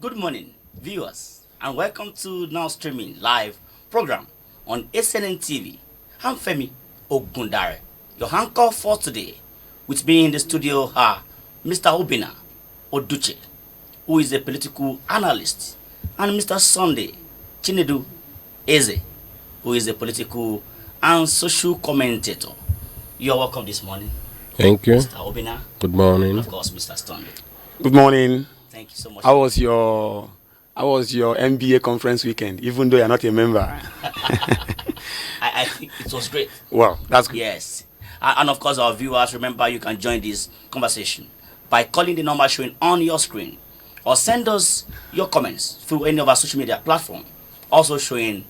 Good morning, viewers, and welcome to now streaming live program on ACNNTV. I'm Femi Ogundare, your anchor for today. With me in the studio are Mr. Obina Oduche, who is a political analyst, and Mr. Sunday Chinedu Eze, who is a political and social commentator. You are welcome this morning. Thank you. Mr. Obina. Good morning. And of course, Mr. Sunday. Good morning. Thank you so much. How was your MBA conference weekend, even though you're not a member? I think it was great. Well, that's good. Yes. And of course, our viewers, remember you can join this conversation by calling the number showing on your screen or send us your comments through any of our social media platform, also showing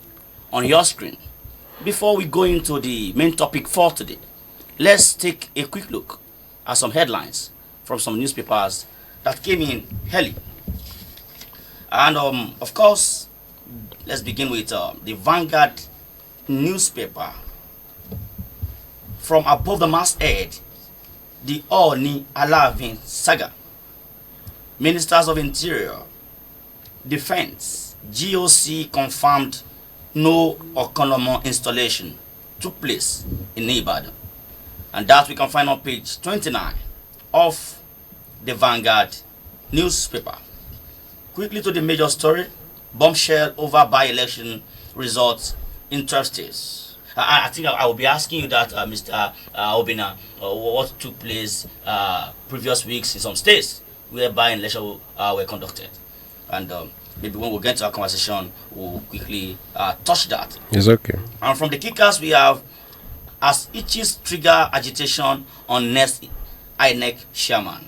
on your screen. Before we go into the main topic for today, let's take a quick look at some headlines from some newspapers that came in early. And of course, let's begin with the Vanguard newspaper. From above the masthead, the Oni Alavin saga. Ministers of Interior, Defense, GOC confirmed no Okonomo installation took place in Ibadan. And that we can find on page 29 of the Vanguard newspaper. Quickly to the major story: bombshell over by-election results in 12 states. I think I will be asking you that, Mr. Obina, what took place previous weeks in some states where by-election were conducted. And maybe when we get to our conversation, we'll quickly touch that. It's okay. And from the kickers, we have as itches trigger agitation on next INEC chairman.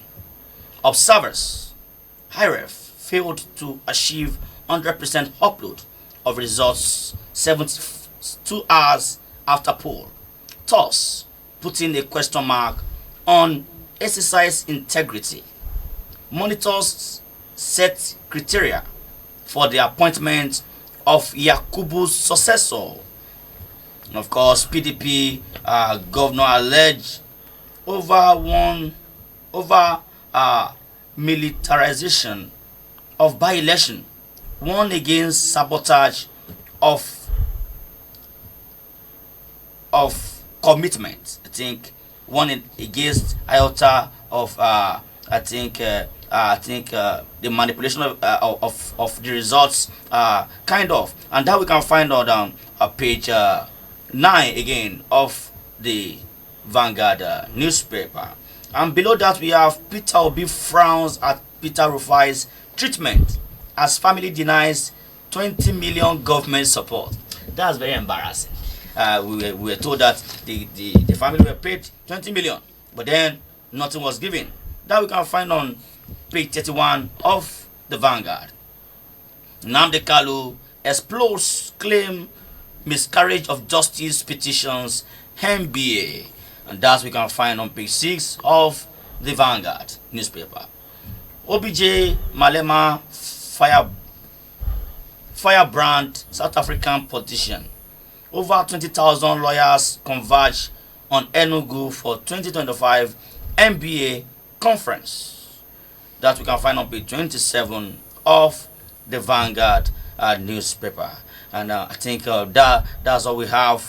Observers, HIREF failed to achieve 100% upload of results 72 hours after poll, thus putting a question mark on exercise integrity. Monitors set criteria for the appointment of Yakubu's successor. And of course, PDP governor alleged over militarization of by-election, one against sabotage of commitment. I think one against iota of the manipulation of the results, kind of, and that we can find on page 9 again of the Vanguard newspaper. And below that we have Peter Obi frowns at Peter Rufai's treatment as family denies 20 million government support. That's very embarrassing. We were told that the family were paid 20 million, but then nothing was given. That we can find on page 31 of the Vanguard. Nnamdi Kalu explodes claim miscarriage of justice petitions MBA. And that we can find on page 6 of the Vanguard newspaper. OBJ Malema firebrand South African politician. Over 20,000 lawyers converge on Enugu for 2025 MBA conference. That we can find on page 27 of the Vanguard newspaper. And I think that's all we have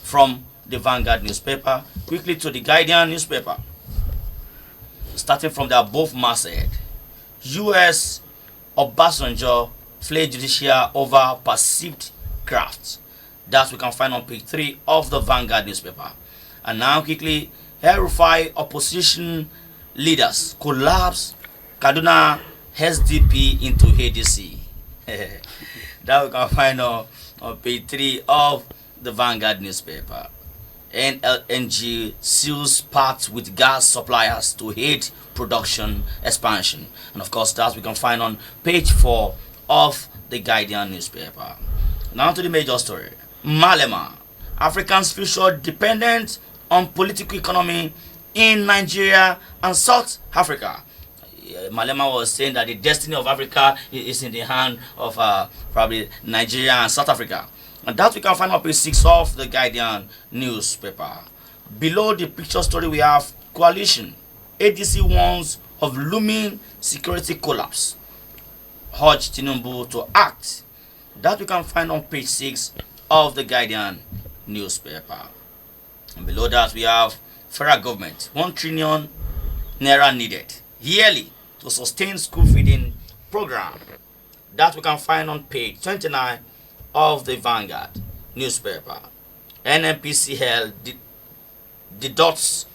from the Vanguard newspaper. Quickly to the Guardian newspaper. Starting from the above masthead, U.S. Obasanjo fled judicial over perceived graft. That we can find on page 3 of the Vanguard newspaper. And now quickly, El-Rufai opposition leaders collapse Kaduna SDP into ADC. That we can find on page 3 of the Vanguard newspaper. NLNG seals pact with gas suppliers to aid production expansion. And of course, that we can find on page 4 of the Guardian newspaper. Now to the major story. Malema, Africans' future dependent on political economy in Nigeria and South Africa. Malema was saying that the destiny of Africa is in the hand of probably Nigeria and South Africa. And that we can find on page 6 of the Guardian newspaper. Below the picture story we have coalition. ADC warns of looming security collapse. urge Tinubu to act. That we can find on page 6 of the Guardian newspaper. And below that we have federal government 1 trillion naira needed yearly to sustain school feeding program. That we can find on page 29 of the Vanguard newspaper. NNPCL deducts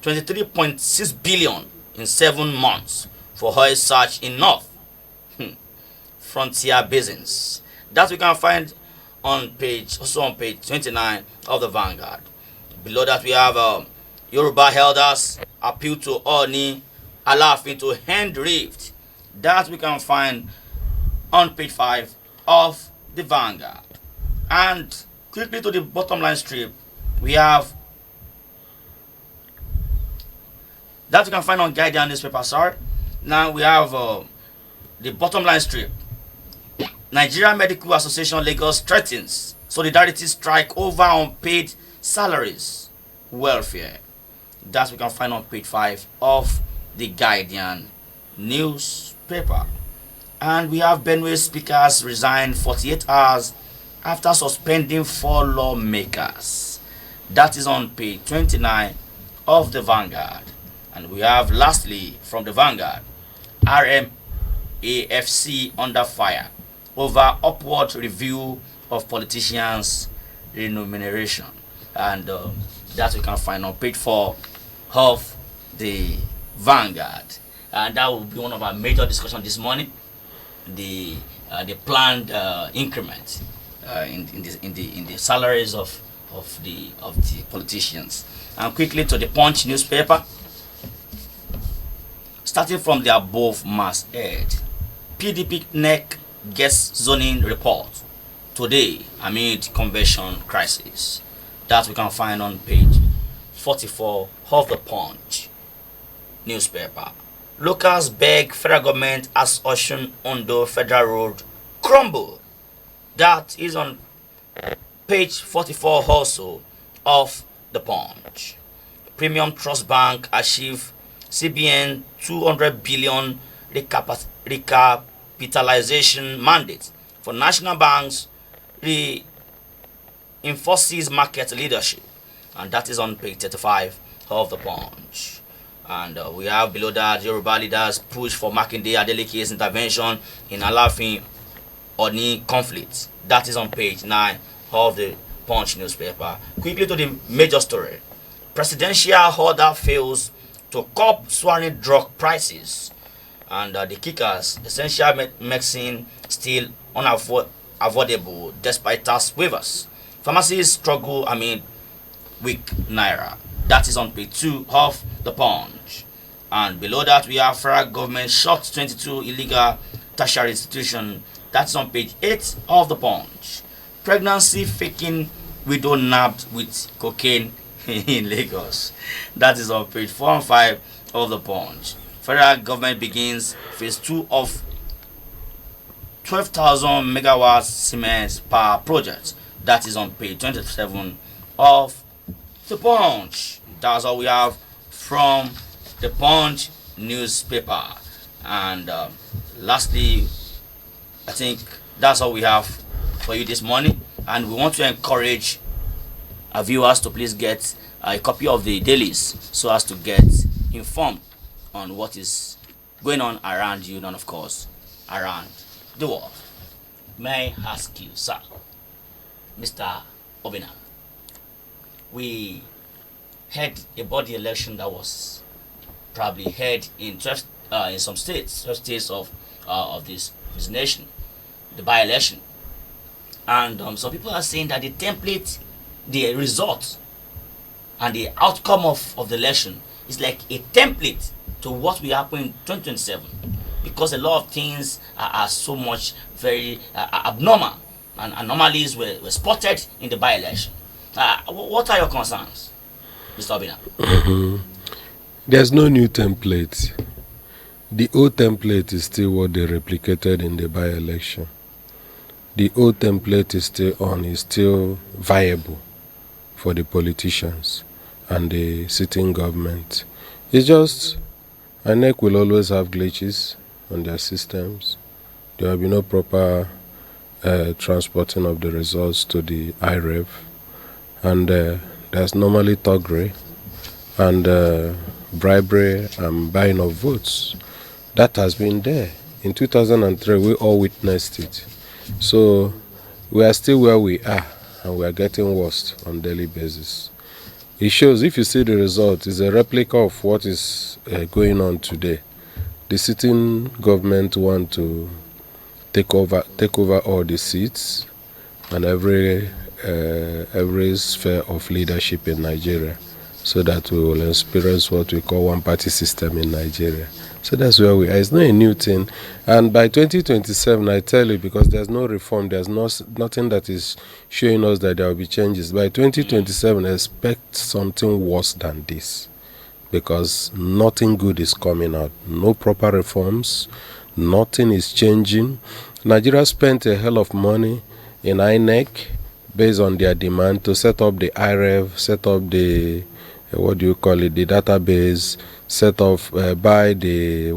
23.6 billion in 7 months for oil search in North Frontier Basins. That we can find on page 29 of the Vanguard. Below that we have Yoruba elders appeal to Oni Alaafin to end rift. That we can find on page 5 of the Vanguard. And quickly to the bottom line strip, we have that we can find on Guardian newspaper. Now we have the bottom line strip. Nigeria Medical Association Lagos threatens solidarity strike over unpaid salaries, welfare. That we can find on page 5 of the Guardian newspaper. And we have Benue speakers resign 48 hours after suspending 4 lawmakers. That is on page 29 of the Vanguard. And we have lastly from the Vanguard, RMAFC under fire over upward review of politicians' remuneration. And that we can find on page 4 of the Vanguard. And that will be one of our major discussions this morning. The planned increment in the salaries of the politicians. And quickly to the Punch newspaper. Starting from the above masthead, PDP NEC gets zoning report today amid convention crisis. That we can find on page 44 of the Punch newspaper. Locals beg federal government as Osun Ondo Federal Road crumble. That is on page 44 also of the Punch. Premium Trust Bank achieve CBN 200 billion recapitalization mandate for national banks, reinforces market leadership. And that is on page 35 of the Punch. And we have below that Yoruba leaders push for Makinde Adeleke's intervention in Alaafin Oni conflict. That is on page 9 of the Punch newspaper. Quickly to the major story. Presidential order fails to curb soaring drug prices. And the kickers, essential medicine still unavoidable despite tax waivers. Pharmacies struggle amid weak naira. That is on page 2 of the Punch. And below that we have federal government shot 22 illegal tertiary institutions. That's on page 8 of the Punch. Pregnancy faking widow nabbed with cocaine in Lagos. That is on page 4 and 5 of the Punch. Federal government begins phase 2 of 12,000 megawatts cement power project. That is on page 27 of the Punch. That's all we have from the Punch newspaper. And lastly, I think that's all we have for you this morning. And we want to encourage our viewers to please get a copy of the dailies so as to get informed on what is going on around you and of course around the world. May I ask you, sir, Mr. Obina, we had a body election that was probably held in some states, 12 states of this nation, the by-election. And some people are saying that the template, the result, and the outcome of the election is like a template to what will happen in 2027, because a lot of things are so much very abnormal, and anomalies were spotted in the by-election. What are your concerns, Mr. Obina? There's no new template. The old template is still what they replicated in the by-election. The old template is still viable for the politicians and the sitting government. It's just INEC will always have glitches on their systems, There will be no proper transporting of the results to the IREV. And there's normally thuggery and bribery and buying of votes. That has been there. In 2003, we all witnessed it. So we are still where we are, and we are getting worse on a daily basis. It shows, if you see the result, it's a replica of what is going on today. The sitting government want to take over all the seats and every sphere of leadership in Nigeria, so that we will experience what we call one-party system in Nigeria. So that's where we are. It's not a new thing. And by 2027, I tell you, because there's no reform, there's nothing that is showing us that there will be changes. By 2027, expect something worse than this, because nothing good is coming out. No proper reforms, nothing is changing. Nigeria spent a hell of money in INEC based on their demand to set up the IREV, set up the, the database, set off by the,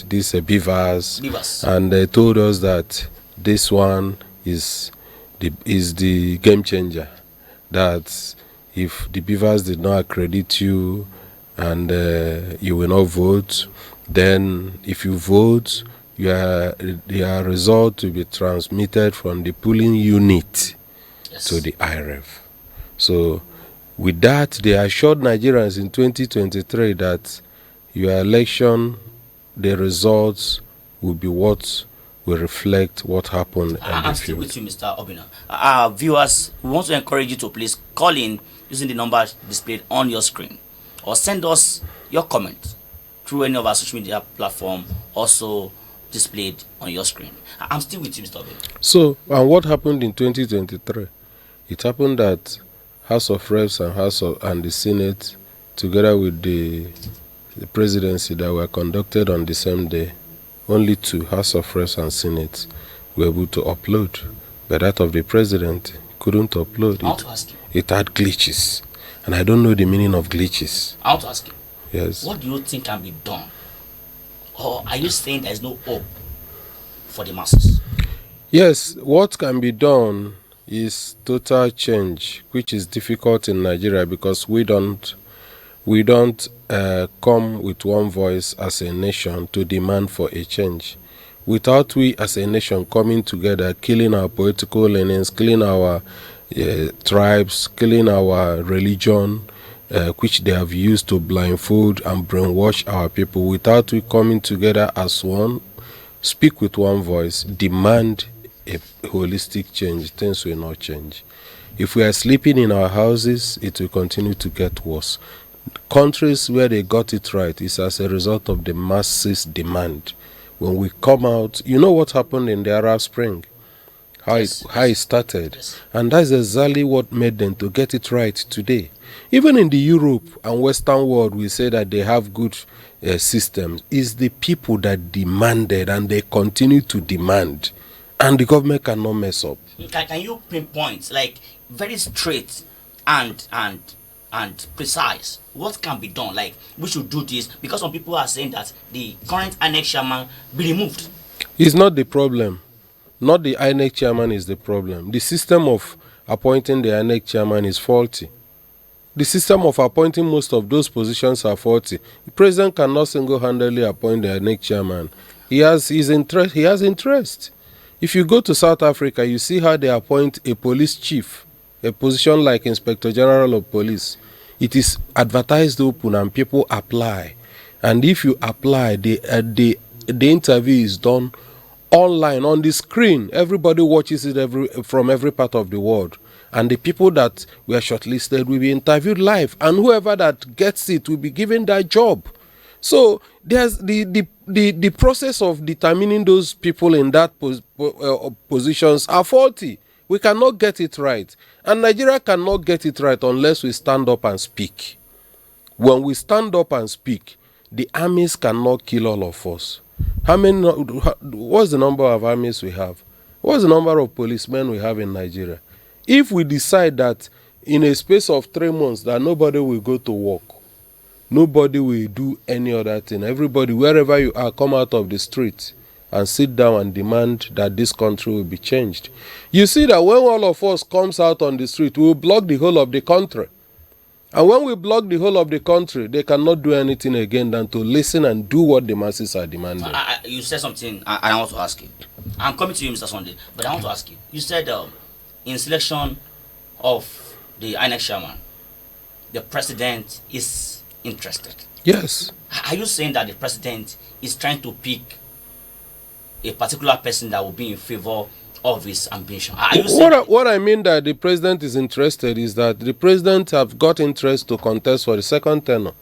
these beavers. And they told us that this one is the game changer, that if the beavers did not accredit you and you will not vote, then if you vote, your result will be transmitted from the polling unit to the IREV. So with that, they assured Nigerians in 2023 that your election, the results will be what will reflect what happened. I'm still with you, Mr. Obina. Our viewers, we want to encourage you to please call in using the number displayed on your screen, or send us your comment through any of our social media platform also displayed on your screen. I'm still with you, Mr. Obina. So, and what happened in 2023? It happened that House of Reps and the Senate, together with the presidency that were conducted on the same day, only two, House of Reps and Senate, were able to upload. But that of the president couldn't upload. I want to ask you. It had glitches. And I don't know the meaning of glitches. I want to ask you. Yes. What do you think can be done? Or are you saying there's no hope for the masses? Yes, what can be done is total change, which is difficult in Nigeria because we don't come with one voice as a nation to demand for a change. Without we as a nation coming together, killing our political leanings, killing our tribes, killing our religion, which they have used to blindfold and brainwash our people, without we coming together as one, speak with one voice, demand a holistic change, things will not change. If we are sleeping in our houses, it will continue to get worse. Countries where they got it right is as a result of the masses' demand. When we come out, you know what happened in the Arab Spring? How it started. Yes. And that's exactly what made them to get it right today. Even in the Europe and Western world, we say that they have good systems. It's the people that demanded, and they continue to demand. And the government cannot mess up. Can you pinpoint, like, very straight and precise, what can be done? Like, we should do this, because some people are saying that the current INEC chairman be removed. It's not the problem. Not the INEC chairman is the problem. The system of appointing the INEC chairman is faulty. The system of appointing most of those positions are faulty. The president cannot single-handedly appoint the INEC chairman. He has interest. If you go to South Africa, you see how they appoint a police chief, a position like Inspector General of Police. It is advertised open and people apply. And if you apply, the interview is done online on the screen. Everybody watches it from every part of the world. And the people that were shortlisted will be interviewed live. And whoever that gets it will be given that job. So there's the process of determining those people in that positions are faulty. We cannot get it right. And Nigeria cannot get it right unless we stand up and speak. When we stand up and speak, the armies cannot kill all of us. What's the number of armies we have? What's the number of policemen we have in Nigeria? If we decide that in a space of 3 months that nobody will go to work, nobody will do any other thing, everybody, wherever you are, come out of the street and sit down and demand that this country will be changed. You see that when all of us comes out on the street, we will block the whole of the country. And when we block the whole of the country, they cannot do anything again than to listen and do what the masses are demanding. You said something I want to ask you. I'm coming to you, Mr. Sunday, but I want to ask you. You said in selection of the INEC chairman, the president is interested. Yes. Are you saying that the president is trying to pick a particular person that will be in favor of his ambition? Are you saying what I mean that the president is interested is that the president have got interest to contest for the second tenure.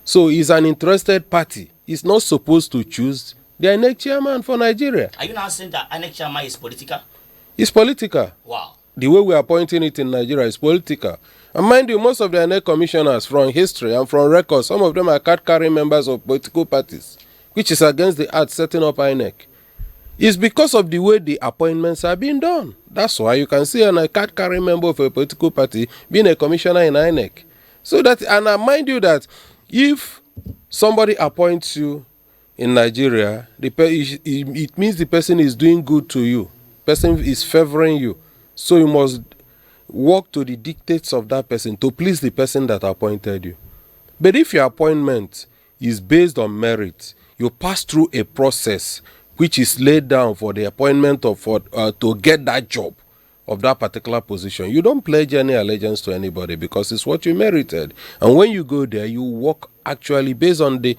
So he's an interested party. He's not supposed to choose the INEC chairman for Nigeria. Are you now saying that INEC chairman is political? It's political. Wow. The way we are appointing it in Nigeria is political. And mind you, most of the INEC commissioners from history and from records, some of them are card-carrying members of political parties, which is against the act setting up INEC. It's because of the way the appointments are being done. That's why you can see a card-carrying member of a political party being a commissioner in INEC. So that, and I mind you that if somebody appoints you in Nigeria, it means the person is doing good to you. Person is favoring you. So you must work to the dictates of that person to please the person that appointed you. But if your appointment is based on merit, you pass through a process which is laid down for the appointment of to get that job of that particular position. You don't pledge any allegiance to anybody because it's what you merited. And when you go there, you work actually based on the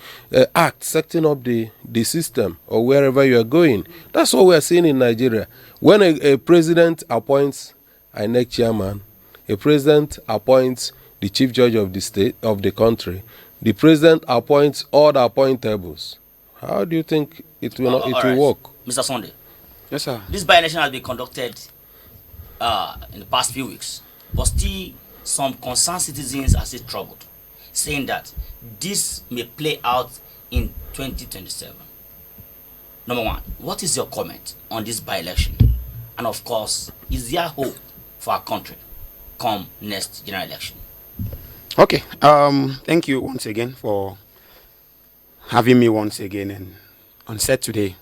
act setting up the system or wherever you are going. That's what we are seeing in Nigeria. When a president appoints a INEC chairman, a president appoints the chief judge of the state, of the country, the president appoints all the appointables. How do you think it will work? Mr. Sunday. Yes, sir. This by-election has been conducted in the past few weeks, but still some concerned citizens are still troubled, saying that this may play out in 2027. Number one, what is your comment on this by-election? And of course, is there hope for our country come next general election? Okay. Thank you once again for having me once again and on set today.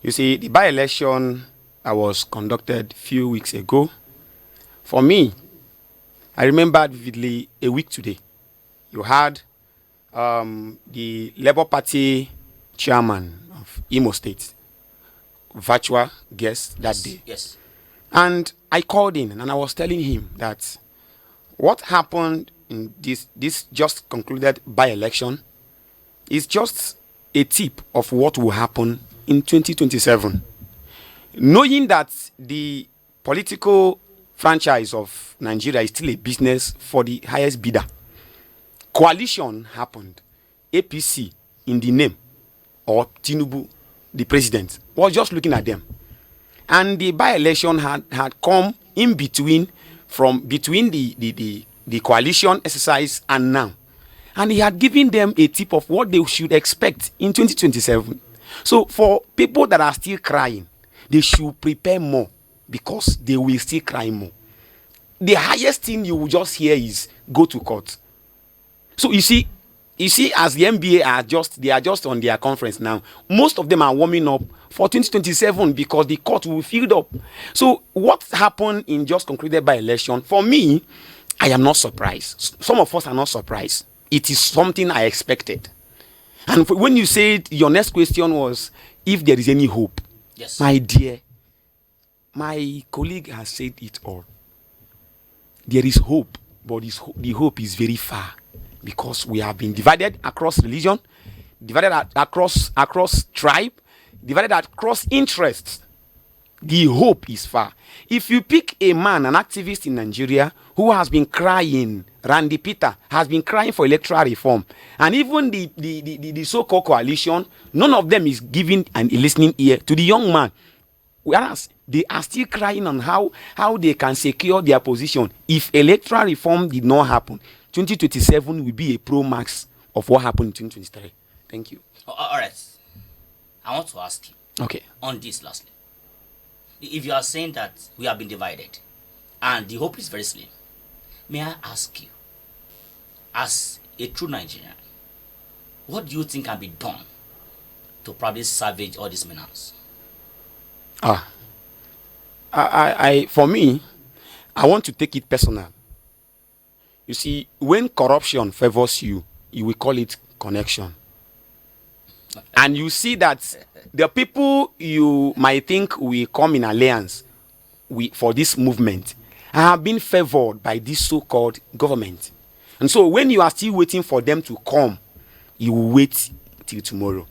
You see, the by-election that was conducted a few weeks ago, for me, I remember vividly a week today. You had the Labour Party chairman of Imo State, virtual guest that day. Yes. And I called in and I was telling him that what happened in this just concluded by-election is just a tip of what will happen in 2027. Knowing that the political franchise of Nigeria is still a business for the highest bidder. Coalition happened. APC in the name, or Tinubu, the president, was just looking at them. And the by-election had come in between, between the coalition exercise and now. And he had given them a tip of what they should expect in 2027. So for people that are still crying, they should prepare more because they will still cry more. The highest thing you will just hear is go to court. So you see, as the NBA they are just on their conference now. Most of them are warming up for 2027 because the court will be filled up. So what happened in just concluded by election, for me, I am not surprised. Some of us are not surprised. It is something I expected. And when you said your next question was if there is any hope. Yes. My dear, my colleague has said it all. There is hope, but the hope is very far because we have been divided across religion, divided across tribe, divided across interests. The hope is far. If you pick a man, an activist in Nigeria who has been crying, Randy Peter has been crying for electoral reform, and even the so-called coalition, none of them is giving a listening ear to the young man. Whereas they are still crying on how they can secure their position. If electoral reform did not happen, 2027 will be a pro-max of what happened in 2023. Thank you. All right. I want to ask you. Okay. On this lastly. If you are saying that we have been divided and the hope is very slim, may I ask you, as a true Nigerian, what do you think can be done to probably salvage all these minerals? For me, I want to take it personal. You see, when corruption favors you, you will call it connection. And you see that the people you might think will come in alliance for this movement have been favored by this so-called government. And so when you are still waiting for them to come, you will wait till tomorrow.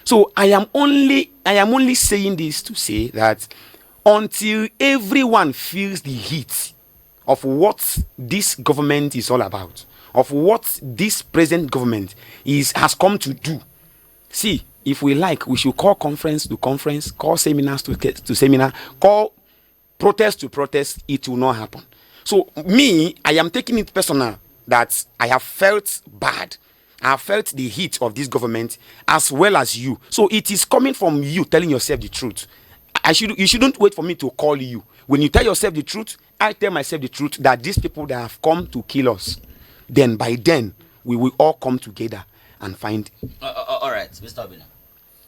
So I am only saying this to say that until everyone feels the heat of what this government is all about, of what this present government has come to do. See, if we like, we should call conference to conference, call seminars to seminar, call protest to protest. It will not happen. So me, I am taking it personal that I have felt bad. I have felt the heat of this government as well as you. So it is coming from you telling yourself the truth. You shouldn't wait for me to call you. When you tell yourself the truth, I tell myself the truth that these people that have come to kill us, then by then we will all come together and find. All right, Mr. Obina.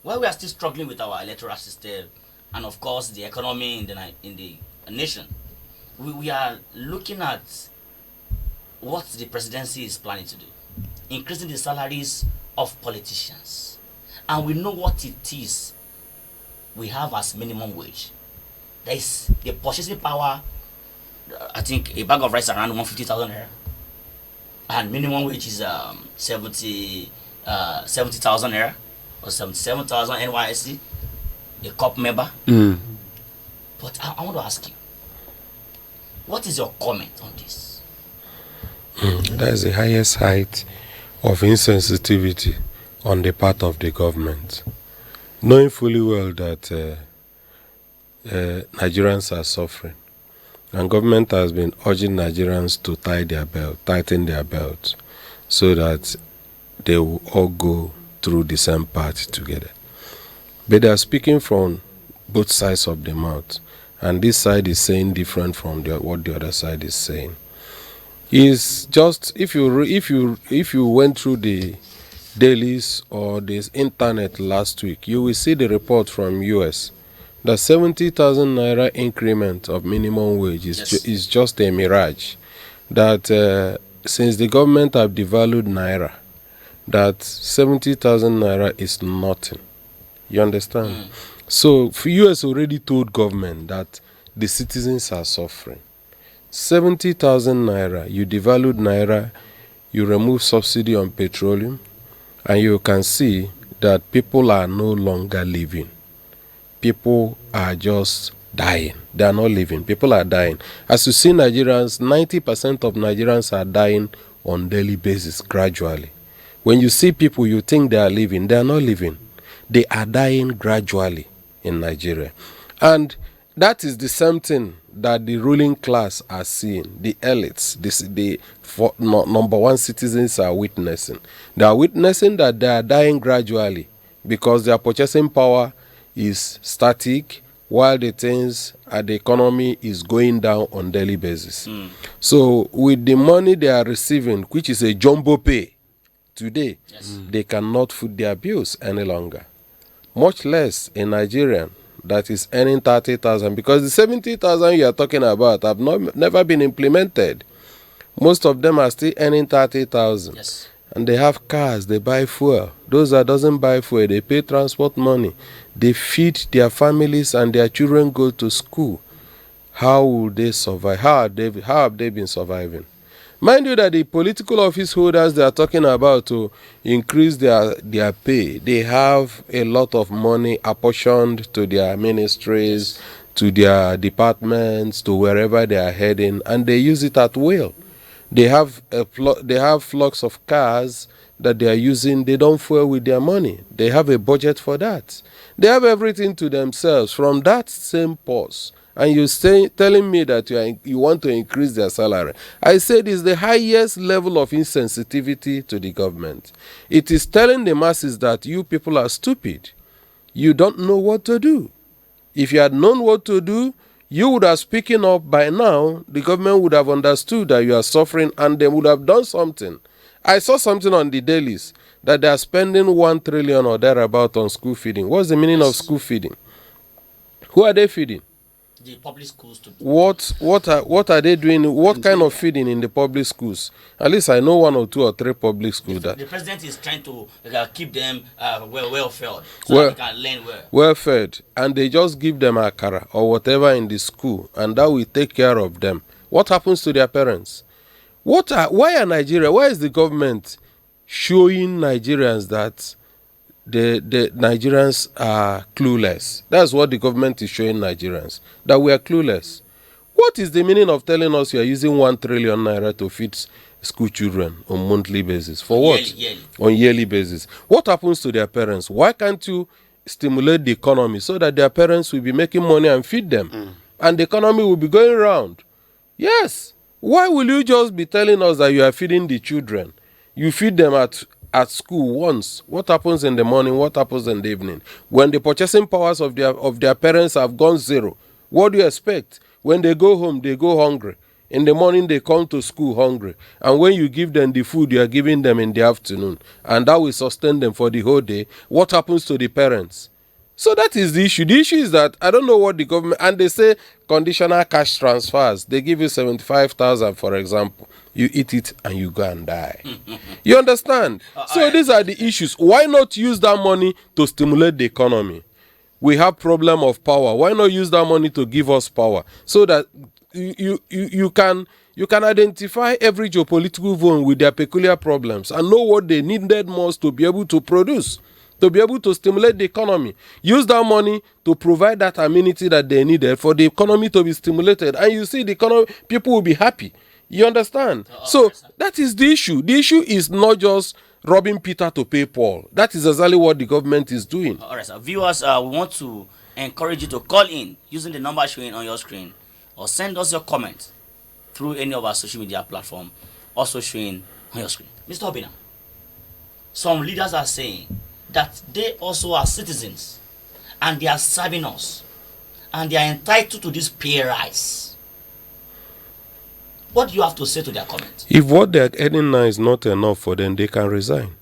While we are still struggling with our electoral system and of course the economy in the nation, we are looking at what the presidency is planning to do, increasing the salaries of politicians, and we know what it is we have as minimum wage. There is the purchasing power. I think a bag of rice around 150,000 naira, and minimum wage is 70,000 naira or 77,000 NYSC. A COP member. But I want to ask you, what is your comment on this? That is the highest height of insensitivity on the part of the government, knowing fully well that Nigerians are suffering, and government has been urging Nigerians to tighten their belt, so that they will all go through the same path together. But they are speaking from both sides of the mouth, and this side is saying different from what the other side is saying. Is just if you went through the dailies or this internet last week, you will see the report from US. The 70,000 naira increment of minimum wage is just a mirage. That since the government have devalued naira, that 70,000 naira is nothing. You understand? So US already told government that the citizens are suffering. 70,000 naira, you devalued naira, you remove subsidy on petroleum, and you can see that people are no longer living. People are just dying. They are not living. People are dying. As you see, Nigerians, 90% of Nigerians are dying on daily basis, gradually. When you see people, you think they are living. They are not living. They are dying gradually in Nigeria. And that is the same thing that the ruling class are seeing, the elites, number one citizens are witnessing. They are witnessing that they are dying gradually because their purchasing power is static, while the things at the economy is going down on daily basis. So with the money they are receiving, which is a jumbo pay today, they cannot foot their bills any longer. Much less a Nigerian that is earning 30,000, because the 70,000 you are talking about have never been implemented. Most of them are still earning 30,000. Yes. And they have cars, they buy fuel. Those that doesn't buy fuel, they pay transport money. They feed their families and their children go to school. How will they survive? How have they been surviving? Mind you that the political office holders they are talking about to increase their pay, they have a lot of money apportioned to their ministries, to their departments, to wherever they are heading, and they use it at will. They have flocks of cars that they are using. They don't fuel with their money. They have a budget for that. They have everything to themselves from that same purse. And you telling me that you want to increase their salary. I said it's the highest level of insensitivity to the government. It is telling the masses that you people are stupid. You don't know what to do. If you had known what to do, you would have spoken up by now. The government would have understood that you are suffering and they would have done something. I saw something on the dailies that they are spending 1 trillion or thereabout on school feeding. What's the meaning of school feeding? Who are they feeding? The public schools. What are they doing? What kind of feeding in the public schools? At least I know 1 or 2 or 3 public schools The president is trying to keep them well fed, so well, that they can learn well. Well fed, and they just give them akara or whatever in the school, and that will take care of them. What happens to their parents? Why is the government showing Nigerians that the Nigerians are clueless? That's what the government is showing Nigerians, that we are clueless. What is the meaning of telling us you are using 1 trillion naira to feed school children on monthly basis? For what? Yearly. On yearly basis. What happens to their parents? Why can't you stimulate the economy so that their parents will be making money and feed them? And the economy will be going round. Yes. Why will you just be telling us that you are feeding the children? You feed them at school once. What happens in the morning? What happens in the evening? When the purchasing powers of their parents have gone zero, what do you expect? When they go home, they go hungry. In the morning, they come to school hungry. And when you give them the food, you are giving them in the afternoon. And that will sustain them for the whole day. What happens to the parents? So that is the issue. The issue is that I don't know what the government, and they say conditional cash transfers. They give you 75,000, for example. You eat it and you go and die. You understand? So these are the issues. Why not use that money to stimulate the economy? We have problem of power. Why not use that money to give us power so that you can identify every geopolitical zone with their peculiar problems and know what they needed most to be able to produce, to be able to stimulate the economy. Use that money to provide that amenity that they needed for the economy to be stimulated. And you see the economy, people will be happy. You understand? So that is the issue. The issue is not just robbing Peter to pay Paul. That is exactly what the government is doing. All right, sir. Viewers, we want to encourage you to call in using the number showing on your screen, or send us your comments through any of our social media platform also showing on your screen. Mr. Obina, some leaders are saying that they also are citizens and they are serving us and they are entitled to this pay rise. What do you have to say to their comments? If what they are earning now is not enough for them, they can resign.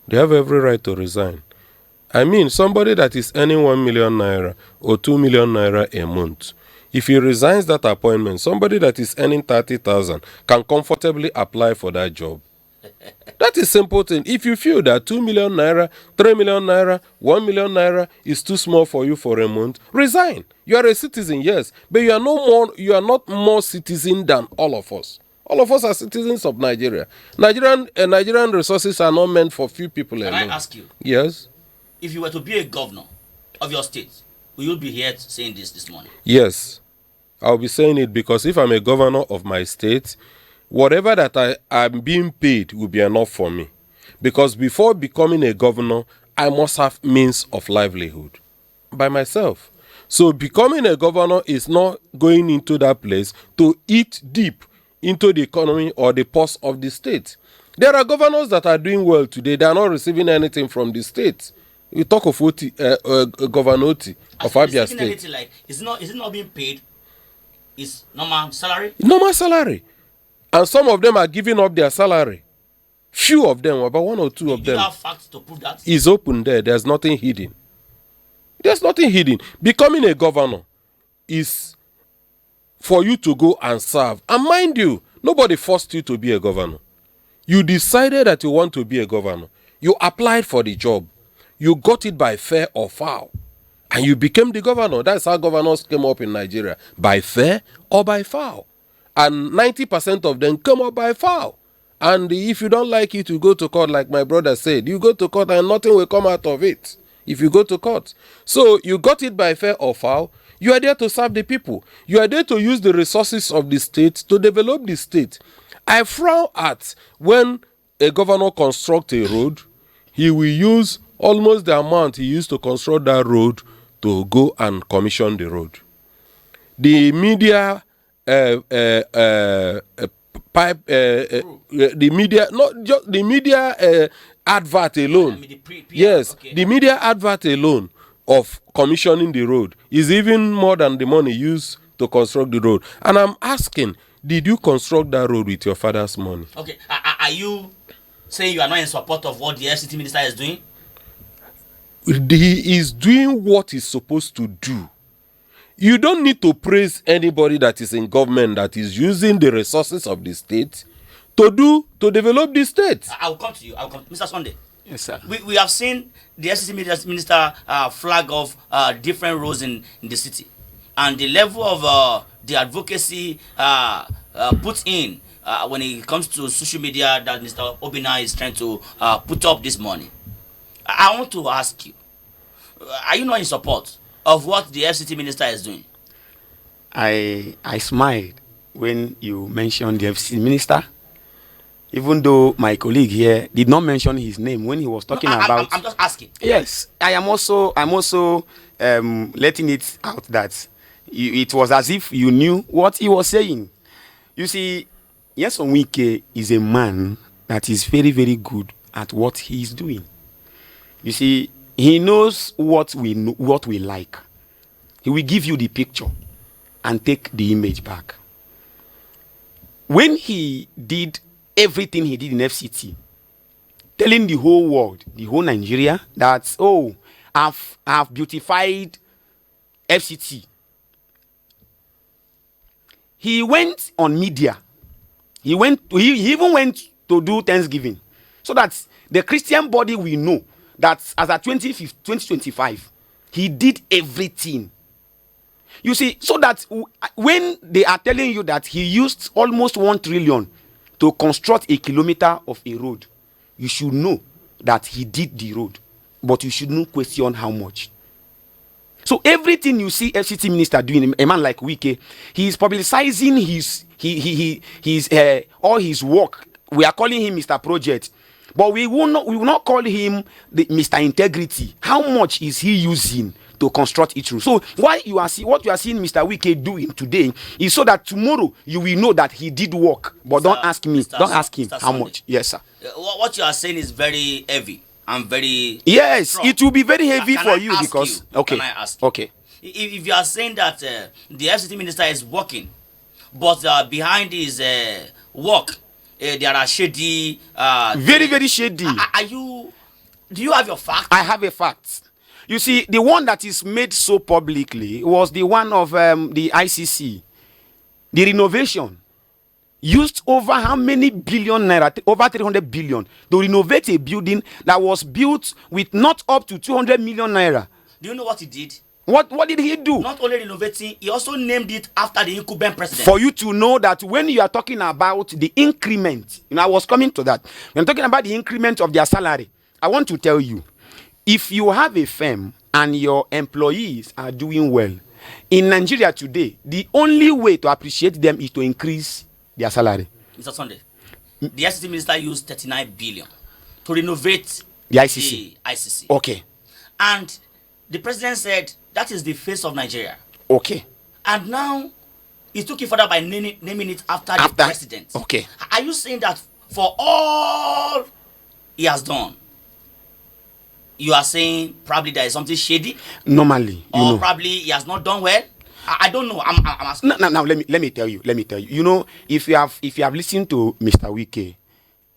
They have every right to resign. I mean, somebody that is earning 1 million naira or 2 million naira a month, if he resigns that appointment, somebody that is earning 30,000 can comfortably apply for that job. That is simple thing. If you feel that 2 million naira, 3 million naira, 1 million naira is too small for you for a month, resign. You are a citizen, yes, but you are not more citizen than all of us. All of us are citizens of Nigeria. Nigerian resources are not meant for few people alone. Can I ask you? Yes. If you were to be a governor of your state, will you be here saying this morning? Yes. I'll be saying it because if I'm a governor of my state, whatever that I'm being paid will be enough for me. Because before becoming a governor, I must have means of livelihood by myself. So becoming a governor is not going into that place to eat deep into the economy or the purse of the state. There are governors that are doing well today. They are not receiving anything from the state. We talk of Governor Oti of Abia State. Like, is it not being paid? Is normal salary? Normal salary. And some of them are giving up their salary. Few of them, about 1 or 2 of them. Do you have facts to prove that? Is open there. There's nothing hidden. There's nothing hidden. Becoming a governor is for you to go and serve. And mind you, nobody forced you to be a governor. You decided that you want to be a governor. You applied for the job. You got it by fair or foul. And you became the governor. That's how governors came up in Nigeria. By fair or by foul. And 90% of them come up by foul. And if you don't like it, you go to court, like my brother said. You go to court and nothing will come out of it if you go to court. So you got it by fair or foul. You are there to serve the people. You are there to use the resources of the state to develop the state. I frown at when a governor constructs a road, he will use almost the amount he used to construct that road to go and commission the road. The media the media, not just the media advert alone. I mean yes, okay. The media advert alone of commissioning the road is even more than the money used to construct the road. And I'm asking, did you construct that road with your father's money? Okay, are you saying you are not in support of what the FCT minister is doing? He is doing what he's supposed to do. You don't need to praise anybody that is in government that is using the resources of the state to develop the state. I will come to you. I will come, Mr. Sunday. Yes, sir. We have seen the FCT minister flag off different roles in the city, and the level of the advocacy put in when it comes to social media that Mr. Obina is trying to put up this morning. I want to ask you, are you not in support of what the FCT minister is doing? I smiled when you mentioned the FCT minister, even though my colleague here did not mention his name when he was talking about. I'm just asking. Yes, I'm also letting it out that it was as if you knew what he was saying. You see, Nyesom Wike is a man that is very, very good at what he is doing. You see, he knows what we like. He will give you the picture and take the image back. When he did everything he did in FCT, telling the whole world, the whole Nigeria, that, oh, I've beautified FCT. He went on media. He even went to do Thanksgiving, so that the Christian body will know that as at 2025, he did everything. You see, so that when they are telling you that he used almost 1 trillion to construct a kilometer of a road, you should know that he did the road, but you shouldn't question how much. So everything you see FCT minister doing, a man like Wike, he is publicizing his all his work. We are calling him Mr. Project, but we will not call him the Mr. Integrity. How much is he using to construct it through? So what you are seeing Mr. Wike doing today is so that tomorrow you will know that he did work. But don't ask me. Don't ask him how much. Yes, sir. What you are saying is very heavy and very strong. It will be very heavy for you because Can I ask you? Okay. If you are saying that the FCT minister is working, but behind his work there are shady very shady. Do you have your facts? I have a fact. You see, the one that is made so publicly was the one of the ICC. The renovation used over how many billion naira? Over 300 billion to renovate a building that was built with not up to 200 million naira. Do you know what he did? What did he do? Not only renovating, he also named it after the incumbent president. For you to know that when you are talking about the increment, I was coming to that. When I'm talking about the increment of their salary, I want to tell you, if you have a firm and your employees are doing well, in Nigeria today, the only way to appreciate them is to increase their salary. Mr. Sunday, the FCT minister used 39 billion to renovate the ICC. Okay. And the president said that is the face of Nigeria. Okay. And now he took it further by naming it after the president. Okay. Are you saying that for all he has done, you are saying probably there is something shady? Normally, or probably he has not done well? I don't know. I'm asking. Now let me tell you. You know, if you have listened to Mr. Wike,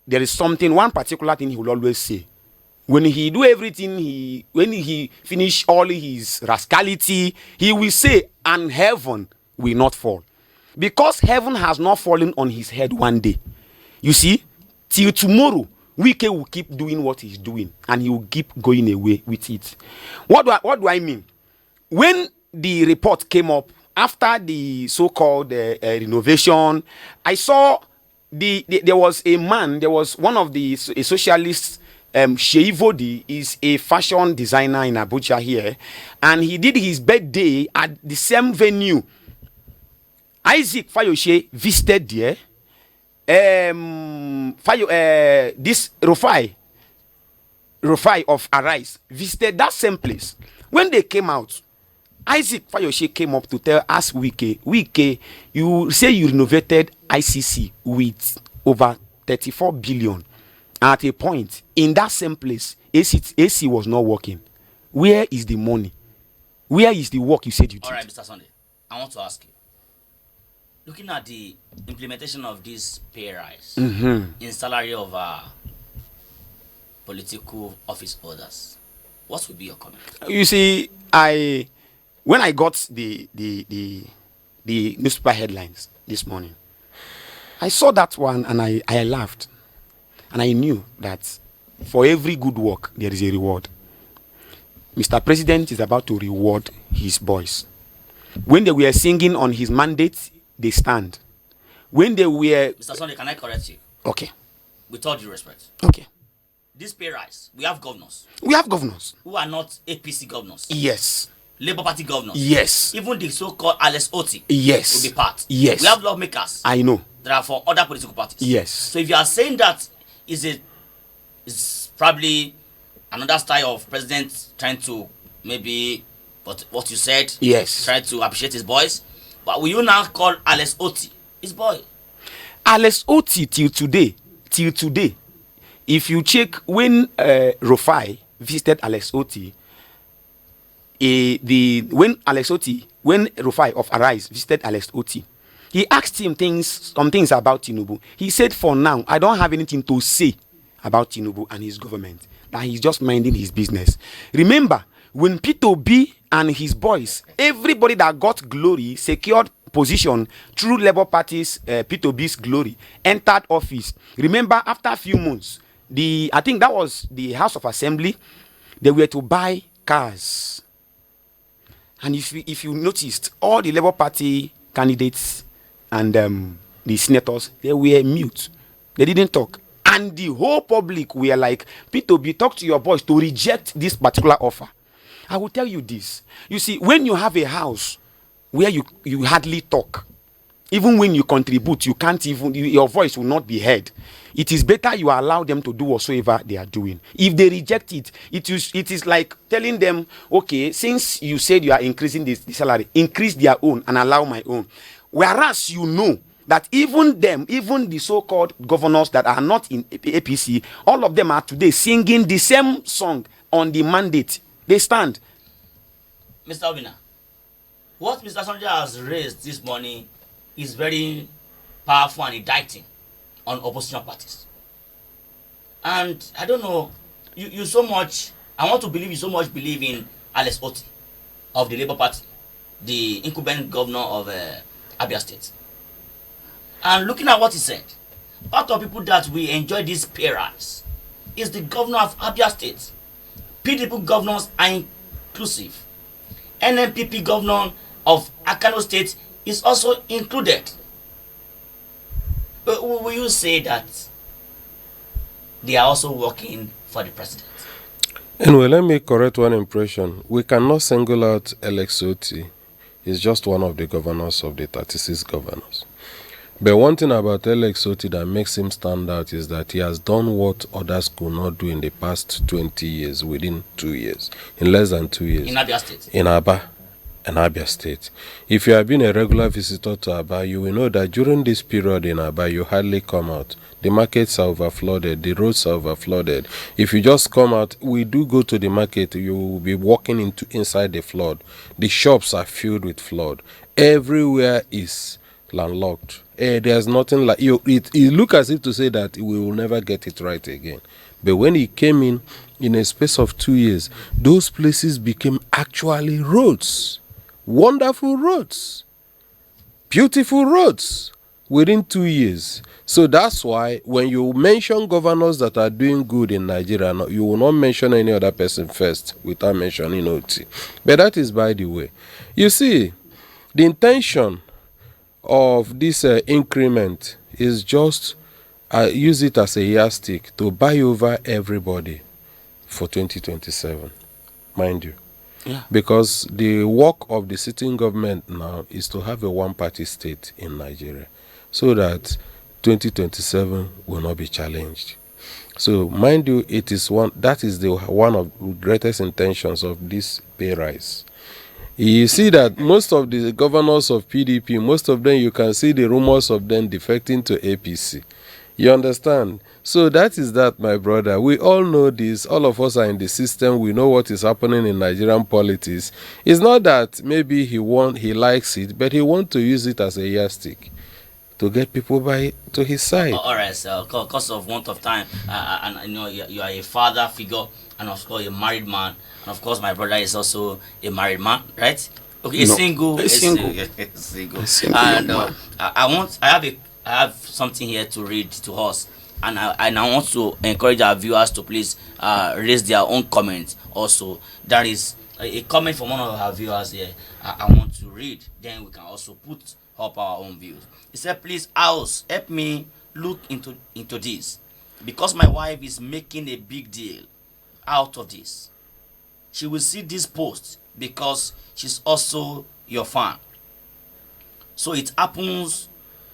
there is one particular thing he will always say. When he do everything, when he finish all his rascality, he will say, and heaven will not fall. Because heaven has not fallen on his head one day. You see, till tomorrow, Wike will keep doing what he's doing, and he will keep going away with it. What do I mean? When the report came up after the so-called renovation, I saw there was one of the socialists. Shei Vodi is a fashion designer in Abuja here, and he did his birthday at the same venue. Isaac Fayose visited there. This Rufai of Arise visited that same place. When they came out, Isaac Fayose came up to ask Wike, you say you renovated ICC with over 34 billion. At a point, in that same place, AC was not working. Where is the money? Where is the work you said you did? All right, Mr. Sunday, I want to ask you. Looking at the implementation of this pay rise in salary of political office holders. What would be your comment? You see, when I got the newspaper headlines this morning, I saw that one and I laughed. And I knew that for every good work, there is a reward. Mr. President is about to reward his boys. When they were singing on his mandate, they stand. When they were... Mr. Sunday, can I correct you? Okay. With all due respect. Okay. This pay rise, we have governors. We have governors. Who are not APC governors. Yes. Labour Party governors. Yes. Even the so-called Alex Oti. Yes. Will be part. Yes. We have lawmakers. I know. That are for other political parties. Yes. So if you are saying that is probably another style of president trying to maybe what you said. Yes. Try to appreciate his boys. But will you now call Alex Oti his boy? Alex Oti till today, if you check when Rufai visited Alex Oti, when Rufai of Arise visited Alex Oti, he asked him some things about Tinubu. He said, for now, I don't have anything to say about Tinubu and his government. That he's just minding his business. Remember, when Peter B and his boys, everybody that got glory, secured position through Labour Party's Peter B's glory, entered office. Remember, after a few months, I think that was the House of Assembly, they were to buy cars. And if you noticed, all the Labour Party candidates and the senators, they were mute. They didn't talk. And the whole public were like, Peter B, talk to your boys to reject this particular offer. I will tell you this. You see, when you have a house where you hardly talk, even when you contribute, you can't even, your voice will not be heard. It is better you allow them to do whatsoever they are doing. If they reject it, it is like telling them, okay, since you said you are increasing the salary, increase their own and allow my own. Whereas you know that even the so-called governors that are not in APC, all of them are today singing the same song on the mandate. They stand. Mr. Obina, what Mr. Sanjay has raised this morning is very powerful and indicting on opposition parties. And I don't know, you so much, I want to believe you so much believe in Alex Oti of the Labour Party, the incumbent governor of Abia State. And looking at what he said, part of people that we enjoy this pay rise is the governor of Abia State. PDP governors are inclusive. NNPP governor of Akano State is also included. But will you say that they are also working for the president? Anyway, let me correct one impression. We cannot single out Alex Oti. He's just one of the governors of the 36 governors. But one thing about Alex Oti that makes him stand out is that he has done what others could not do in the past 20 years, within 2 years, in less than 2 years. In Abia State? In Abia State. If you have been a regular visitor to Aba, you will know that during this period in Aba, you hardly come out. The markets are overflooded, the roads are overflooded. If you just come out, we do go to the market, you will be walking inside the flood. The shops are filled with flood. Everywhere is landlocked. There's nothing like it look as if to say that we will never get it right again. But when he came in a space of 2 years, those places became actually roads. Wonderful roads. Beautiful roads within 2 years. So that's why when you mention governors that are doing good in Nigeria, you will not mention any other person first without mentioning Oti. But that is by the way. You see, the intention of this increment is just use it as a yardstick to buy over everybody for 2027, mind you. Yeah. Because the work of the sitting government now is to have a one-party state in Nigeria so that 2027 will not be challenged. So mind you, it is one of the greatest intentions of this pay rise. You see that most of the governors of PDP, most of them, you can see the rumors of them defecting to APC. You understand? So that is that, my brother. We all know this. All of us are in the system. We know what is happening in Nigerian politics. It's not that maybe he likes it, but he wants to use it as a yardstick to get people to his side. All right, sir. Because of want of time, and you know you are a father figure, and of course a married man, and of course my brother is also a married man, right? Okay, No, single, a single. single. A single And young man. I have something here to read to us, and I want to encourage our viewers to please raise their own comments. Also, there is a comment from one of our viewers here. I want to read. Then we can also put up our own views. He said, "Please, house, help me look into this, because my wife is making a big deal out of this. She will see this post because she's also your fan. So it happens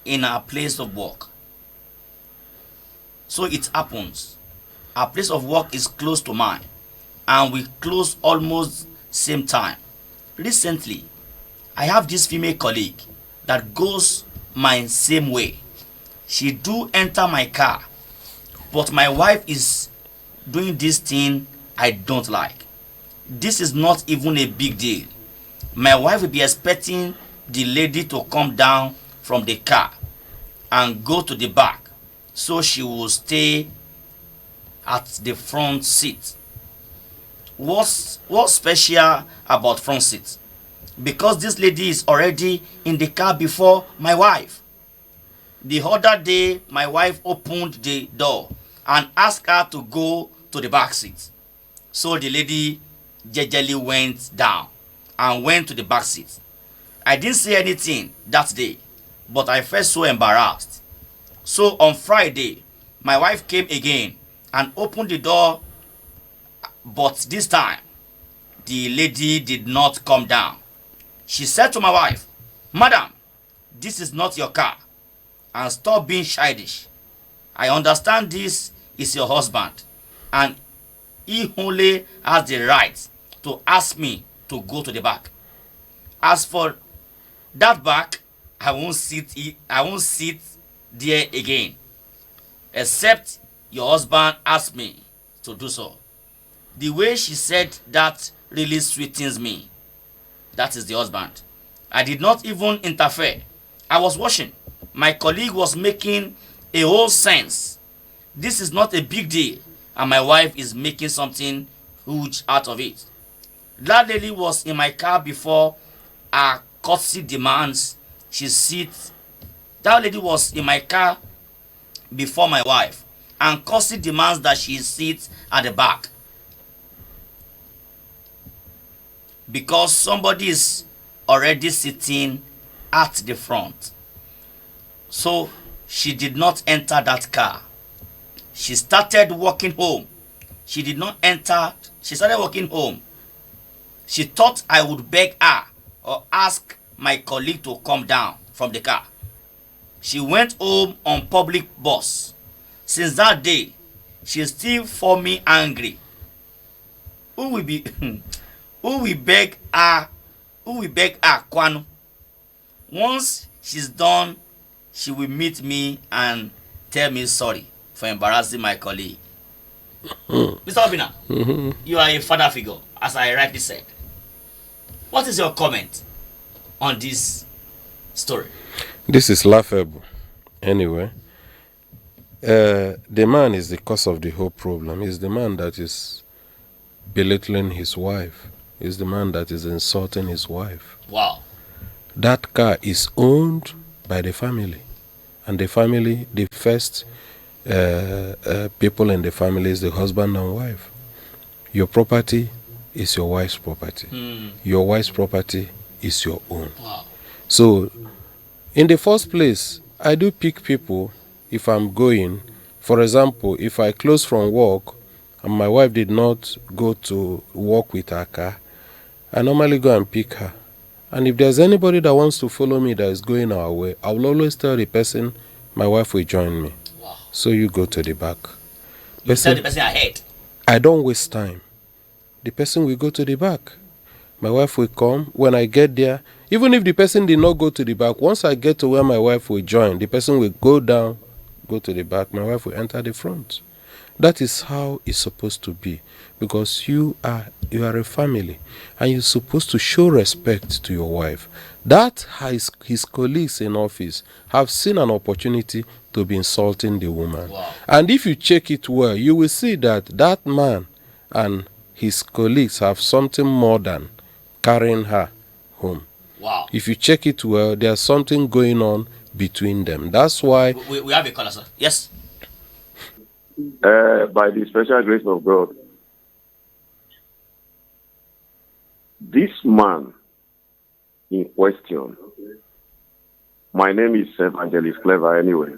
in our place of work. So it happens. Our place of work is close to mine, and we close almost same time. Recently, I have this female colleague that goes my same way. She do enter my car, but my wife is doing this thing I don't like. This is not even a big deal. My wife will be expecting the lady to come down from the car and go to the back, so she will stay at the front seat. What's special about front seat? Because this lady is already in the car before my wife. The other day, my wife opened the door and asked her to go to the back seat. So the lady gingerly went down and went to the back seat. I didn't say anything that day, but I felt so embarrassed. So on Friday, my wife came again and opened the door, but this time, the lady did not come down. She said to my wife, "Madam, this is not your car, and stop being childish. I understand this is your husband, and he only has the right to ask me to go to the back. As for that back, I won't sit there again, except your husband asked me to do so." The way she said that really sweetens me. That is the husband. I did not even interfere. I was watching. My colleague was making a whole sense. This is not a big deal, and my wife is making something huge out of it. That lady was in my car before her courtesy demands she sits. That lady was in my car before my wife, and courtesy demands that she sits at the back. Because somebody is already sitting at the front. So she did not enter that car. She started walking home. She did not enter. She started walking home. She thought I would beg her or ask my colleague to come down from the car. She went home on public bus. Since that day, she still for me angry. Who will be who will beg her kwanu? Once she's done, she will meet me and tell me sorry for embarrassing my colleague. Mr. Obina, you are a father figure, as I rightly said. What is your comment on this story? This is laughable. Anyway, the man is the cause of the whole problem. He's the man that is belittling his wife. He's the man that is insulting his wife. Wow. That car is owned by the family. And the family, the first people in the family is the husband and wife. Your property is your wife's property. Your wife's property is your own. Wow. So, in the first place, I do pick people if I'm going. For example, if I close from work and my wife did not go to work with her car, I normally go and pick her. And if there's anybody that wants to follow me that is going our way, I will always tell the person, my wife will join me. Wow. So you go to the back. You tell the person ahead. I don't waste time. The person will go to the back. My wife will come. When I get there, even if the person did not go to the back, once I get to where my wife will join, the person will go down, go to the back. My wife will enter the front. That is how it's supposed to be, because you are a family and you're supposed to show respect to your wife. that his colleagues in office have seen an opportunity to be insulting the woman. Wow. And if you check it well, you will see that that man and his colleagues have something more than carrying her home. Wow. If you check it well, there's something going on between them. That's why We have a caller, sir. Yes. By the special grace of God, this man in question, my name is Evangelist Clever anyway.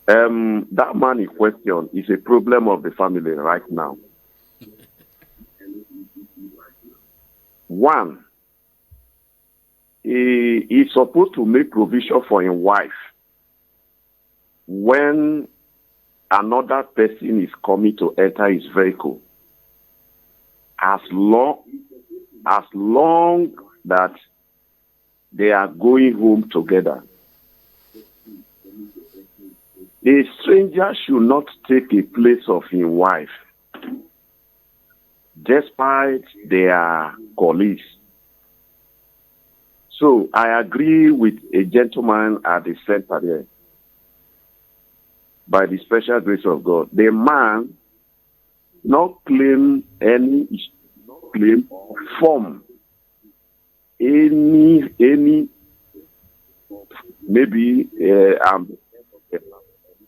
That man in question is a problem of the family right now. One, he is supposed to make provision for his wife when another person is coming to enter his vehicle. As long that they are going home together. A stranger should not take a place of his wife, despite their colleagues. So I agree with a gentleman at the center there. By the special grace of God, the man not claim or form any maybe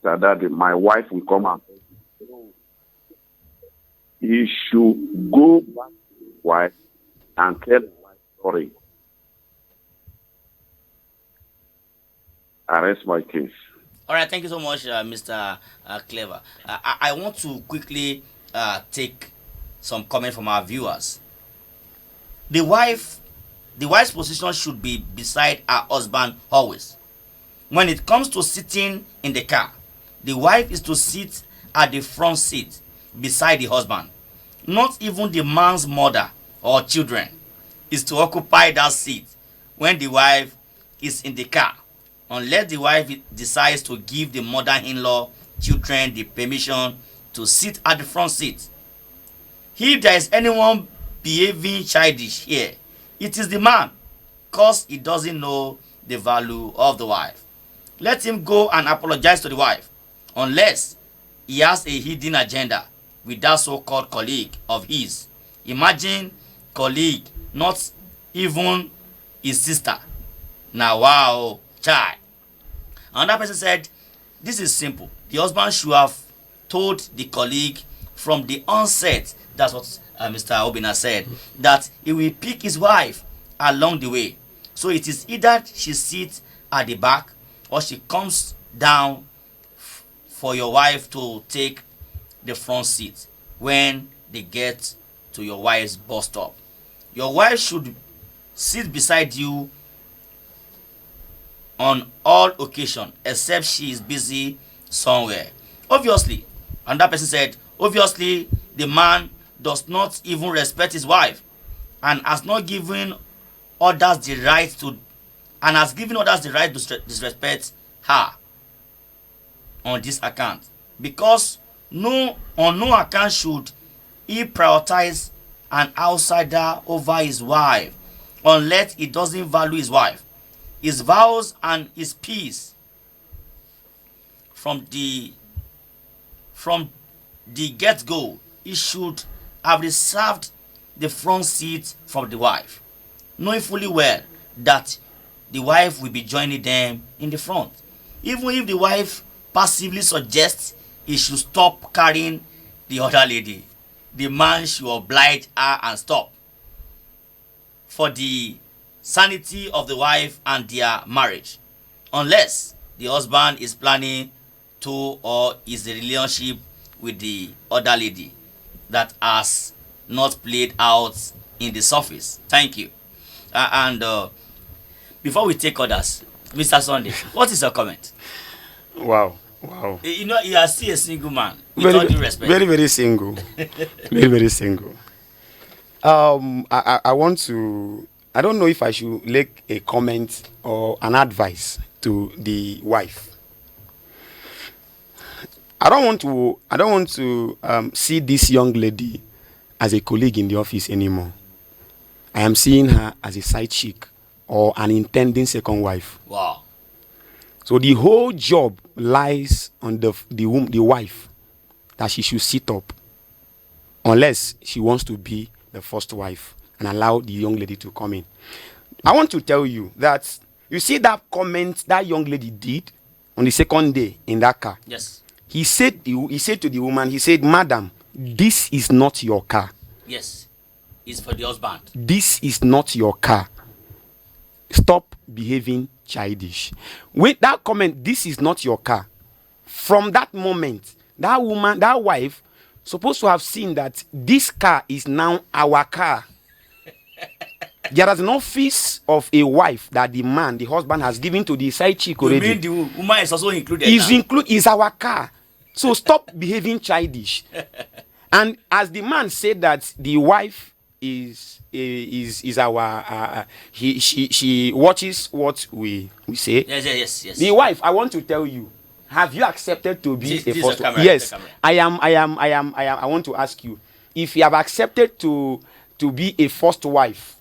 that my wife will come out. He should go back to his wife and tell the wife sorry. Arrest my case. All right, thank you so much, Mr. Clever. I want to quickly take some comment from our viewers. The wife's position should be beside her husband always. When it comes to sitting in the car, the wife is to sit at the front seat beside the husband. Not even the man's mother or children is to occupy that seat when the wife is in the car, unless the wife decides to give the mother-in-law children the permission to sit at the front seat. If there is anyone behaving childish here, it is the man, because he doesn't know the value of the wife. Let him go and apologize to the wife, unless he has a hidden agenda with that so-called colleague of his. Imagine colleague, not even his sister. Now, wow, child. Another person said, this is simple. The husband should have told the colleague from the onset, that's what Mr. Obina said, that he will pick his wife along the way. So it is either she sits at the back or she comes down for your wife to take the front seat when they get to your wife's bus stop. Your wife should sit beside you on all occasions except she is busy somewhere. Obviously, and that person said, obviously the man does not even respect his wife and has not given others the right to disrespect her on this account, because on no account should he prioritize an outsider over his wife unless he doesn't value his wife, his vows and his peace. From the get-go, he should have reserved the front seat for the wife, knowing fully well that the wife will be joining them in the front. Even if the wife passively suggests he should stop carrying the other lady, the man should oblige her and stop, for the sanity of the wife and their marriage, unless the husband is planning to or is a relationship with the other lady that has not played out in the surface. Thank you. Before we take others, Mr. Sunday, what is your comment? Wow. You know, you are still a single man, with all due respect. Very single. very single. I want to, I don't know if I should make a comment or an advice to the wife. I don't want to see this young lady as a colleague in the office anymore. I am seeing her as a side chick or an intending second wife. Wow. So the whole job lies on the wife, that she should sit up, unless she wants to be the first wife and allow the young lady to come in. I want to tell you that, you see that comment that young lady did on the second day in that car. Yes. He said to the woman, he said, "Madam, this is not your car. Yes. It's for the husband. This is not your car. Stop behaving childish." With that comment, "This is not your car," from that moment, that woman, that wife, supposed to have seen that this car is now our car. There is an office of a wife that the man, the husband, has given to the side chick already. You mean the woman is also included? Is our car. So stop behaving childish. And as the man said that the wife is our she watches what we say. Yes. The wife, I want to tell you, have you accepted to be a first wife? Yes. I want to ask you, if you have accepted to be a first wife,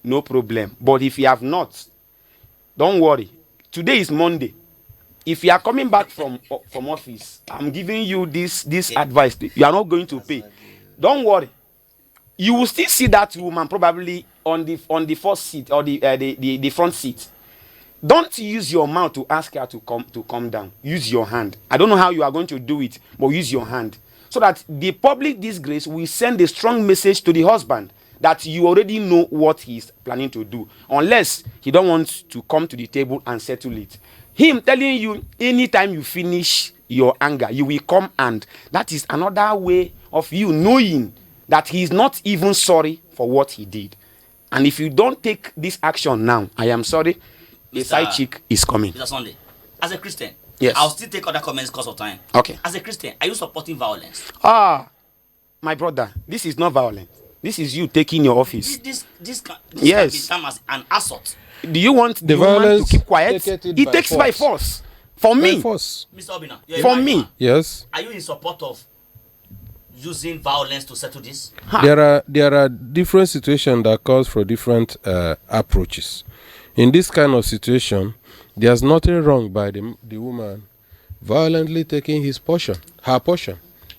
no problem. But if you have not, don't worry. Today is Monday. If you are coming back from office, I'm giving you this advice. You are not going to pay. Don't worry. You will still see that woman probably on the first seat or the front seat. Don't use your mouth to ask her to come down. Use your hand. I don't know how you are going to do it, but use your hand, so that the public disgrace will send a strong message to the husband that you already know what he's planning to do, unless he don't want to come to the table and settle it. Him telling you anytime you finish your anger, you will come, and that is another way of you knowing that he is not even sorry for what he did. And if you don't take this action now, I am sorry, a side chick is coming. Mr. Sunday, as a Christian, yes, I'll still take other comments because of time. Okay. As a Christian, are you supporting violence? My brother, this is not violence. This is you taking your office. This Yes. can be termed as an assault. Do you want the woman to keep quiet? It takes by force. For me. Force. Mr. Obina, you're a For man, me. man. Yes. Are you in support of using violence to settle this? There are different situations that calls for different approaches. In this kind of situation, there's nothing wrong by the woman violently taking her portion.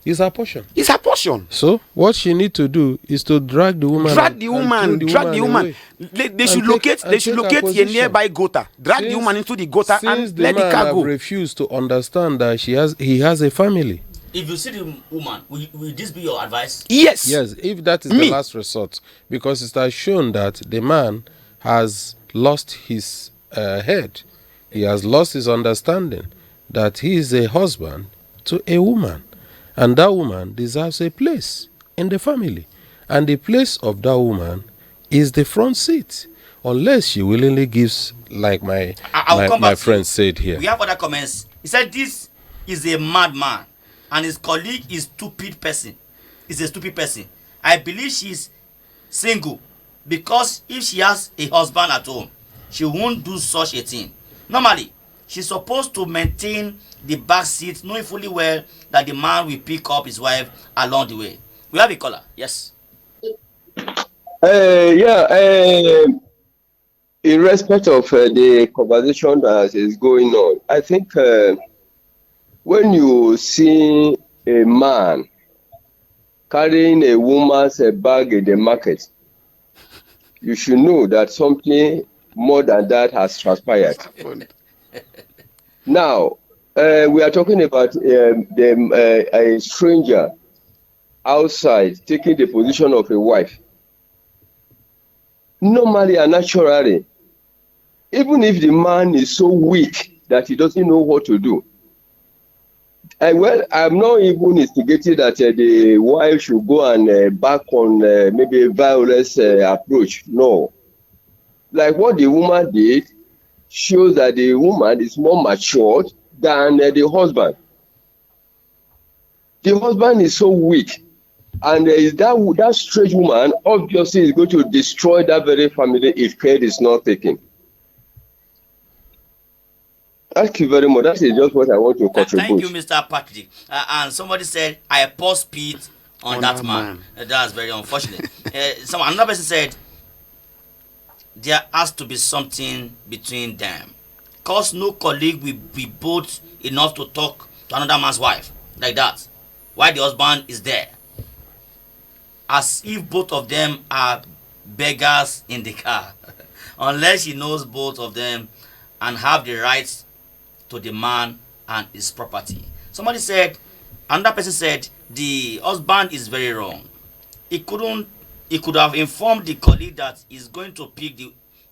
It's her portion. It's her portion. So what she need to do is to drag the woman. Drag the woman. They should locate a nearby gutter. Drag the woman into the gutter and let the car go. Since the man refused to understand that he has a family. If you see the woman, will this be your advice? Yes. Yes, if that is the last resort, because it has shown that the man has lost his head. He has lost his understanding that he is a husband to a woman. And that woman deserves a place in the family. And the place of that woman is the front seat. Unless she willingly gives, like my friend said here. We have other comments. He said this is a madman and his colleague is a stupid person. I believe she's single because if she has a husband at home, she won't do such a thing. Normally, she's supposed to maintain the back seat, knowing fully well that the man will pick up his wife along the way. We have a caller. Yes. In respect of the conversation that is going on, I think when you see a man carrying a woman's bag in the market, you should know that something more than that has transpired. Now, we are talking about a stranger outside taking the position of a wife. Normally and naturally, even if the man is so weak that he doesn't know what to do, I'm not even instigating that the wife should go and back on maybe a violence approach. No. Like what the woman did shows that the woman is more matured than the husband. The husband is so weak, and that strange woman obviously is going to destroy that very family if care is not taken. Thank you very much. That is just what I want to contribute. Thank you, Mr. Patrick. And somebody said, I pause speed on that man. That's very unfortunate. Another person said, there has to be something between them. Cause no colleague will be bold enough to talk to another man's wife like that while the husband is there. As if both of them are beggars in the car. Unless he knows both of them and have the rights to the man and his property. Somebody said, another person said, the husband is very wrong. He could have informed the colleague that he's going to pick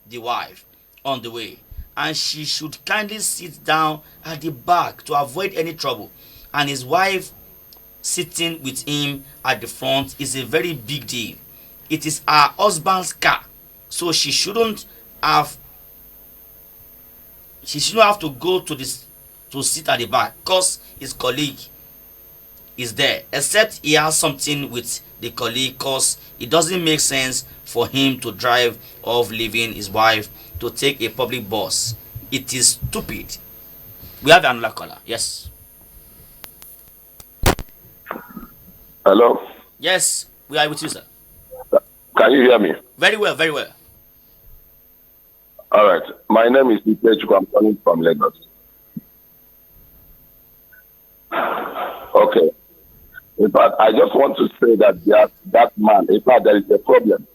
the wife on the way, and she should kindly sit down at the back to avoid any trouble. And his wife sitting with him at the front is a very big deal. It is her husband's car, so she shouldn't have to go to sit at the back because his colleague is there, except he has something with the colleague, because it doesn't make sense for him to drive off leaving his wife to take a public bus. It is stupid. We have another caller. Yes. Hello? Yes, we are with you, sir. Can you hear me? Very well, very well. All right. My name is Ikechukwu. I'm calling from Lagos. Okay. In fact, I just want to say that that man, in fact, there is a problem.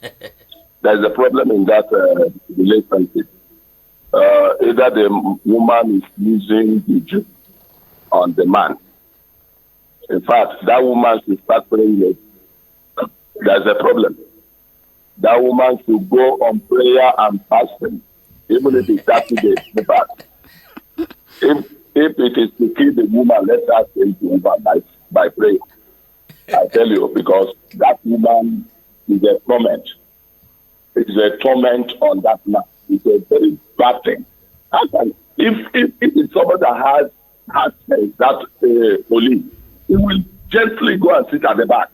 There is a problem in that relationship. Either the woman is using the juice on the man. In fact, that woman should start praying late. There's a problem. That woman should go on prayer and fasting, even if it's 30 days. In fact, if it is to kill the woman, let us take it over by prayer. I tell you, because that woman is a torment. It's a torment on that man. It's a very bad thing. If it's somebody that has that police, he will gently go and sit at the back.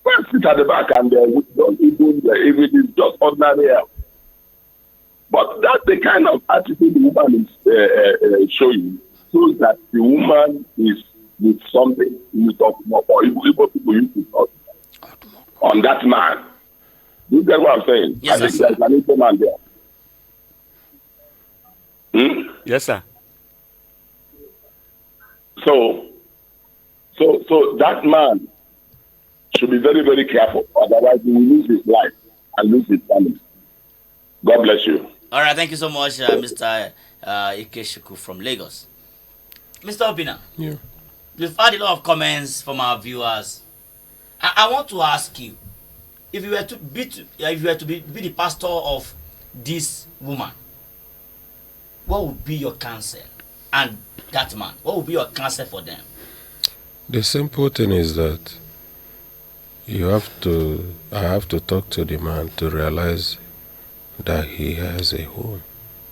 Go and sit at the back and don't even, if it is just ordinary help. But that's the kind of attitude the woman is showing, shows that the woman is with something you talk more, or even people used to talk on that man. You get what I'm saying? Yes, I think sir. there's an info man there. Yes, sir. So that man should be very, very careful. Otherwise, he will lose his life and lose his family. God bless you. All right, thank you so much, Mr. Ikechukwu from Lagos. Mr. Obina, Yeah. we've had a lot of comments from our viewers. I want to ask you, if you were to be the pastor of this woman, what would be your counsel? And that man, what would be your counsel for them? The simple thing is that I have to talk to the man to realize that he has a home.